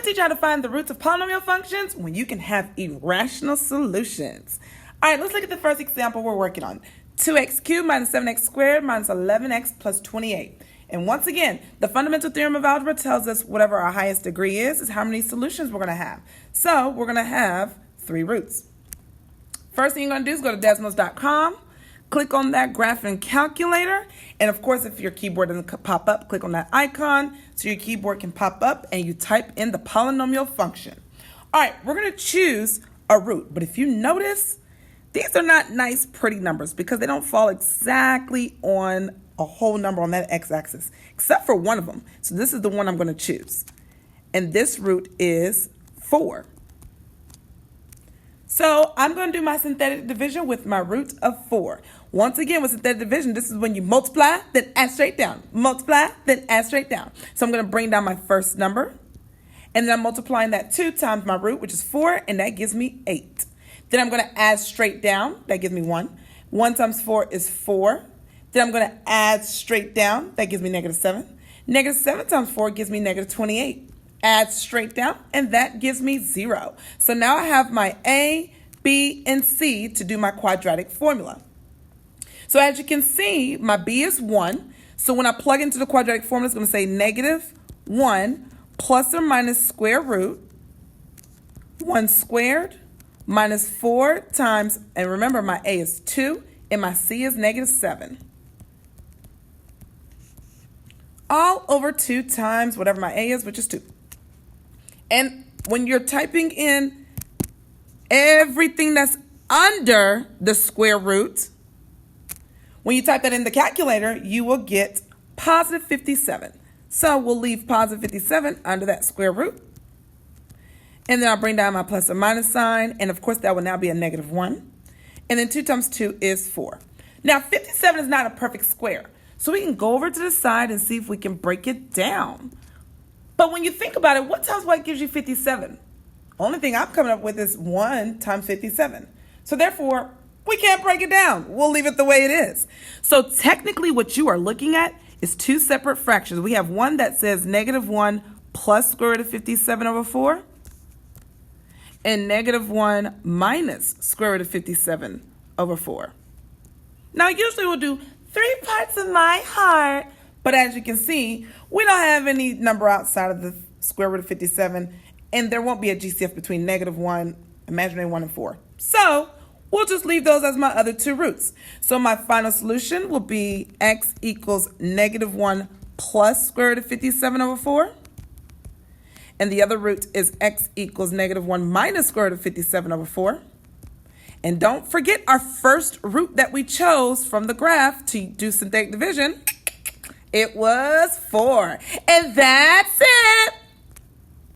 teach you how to find the roots of polynomial functions when you can have irrational solutions. All right, let's look at the first example we're working on. 2x cubed minus 7x squared minus 11x plus 28. And once again, the fundamental theorem of algebra tells us whatever our highest degree is how many solutions we're going to have. So we're going to have 3 roots. First thing you're going to do is go to desmos.com, click on that graphing calculator, and of course if your keyboard doesn't pop up, click on that icon so your keyboard can pop up and you type in the polynomial function. All right, we're going to choose a root, but if you notice, these are not nice pretty numbers because they don't fall exactly on a whole number on that x-axis, except for one of them. So this is the one I'm going to choose. And this root is 4. So I'm going to do my synthetic division with my root of 4. Once again, with synthetic division, this is when you multiply, then add straight down. Multiply, then add straight down. So I'm going to bring down my first number. And then I'm multiplying that 2 times my root, which is 4, and that gives me 8. Then I'm going to add straight down. That gives me 1. 1 times 4 is 4. Then I'm going to add straight down. That gives me negative 7. Negative 7 times 4 gives me negative 28. Add straight down, and that gives me 0. So now I have my A, B, and C to do my quadratic formula. So as you can see, my B is 1. So when I plug into the quadratic formula, it's going to say negative 1 plus or minus square root 1 squared minus 4 times, and remember my A is 2 and my C is negative 7. All over 2 times whatever my A is, which is 2. And when you're typing in everything that's under the square root, when you type that in the calculator, you will get positive 57. So we'll leave positive 57 under that square root. And then I'll bring down my plus or minus sign. And of course, that will now be a negative 1. And then 2 times 2 is 4. Now, 57 is not a perfect square. So we can go over to the side and see if we can break it down. But when you think about it, what times what gives you 57? Only thing I'm coming up with is 1 times 57. So therefore, we can't break it down. We'll leave it the way it is. So technically what you are looking at is 2 separate fractions. We have one that says negative 1 plus square root of 57 over 4. And negative 1 minus square root of 57 over 4. Now usually we'll do 3 parts of my heart. But as you can see, we don't have any number outside of the square root of 57, and there won't be a GCF between negative 1, imaginary 1, and 4. So we'll just leave those as my other 2 roots. So my final solution will be x equals negative 1 plus square root of 57 over 4. And the other root is x equals negative 1 minus square root of 57 over 4. And don't forget our first root that we chose from the graph to do synthetic division. It was 4. And that's it.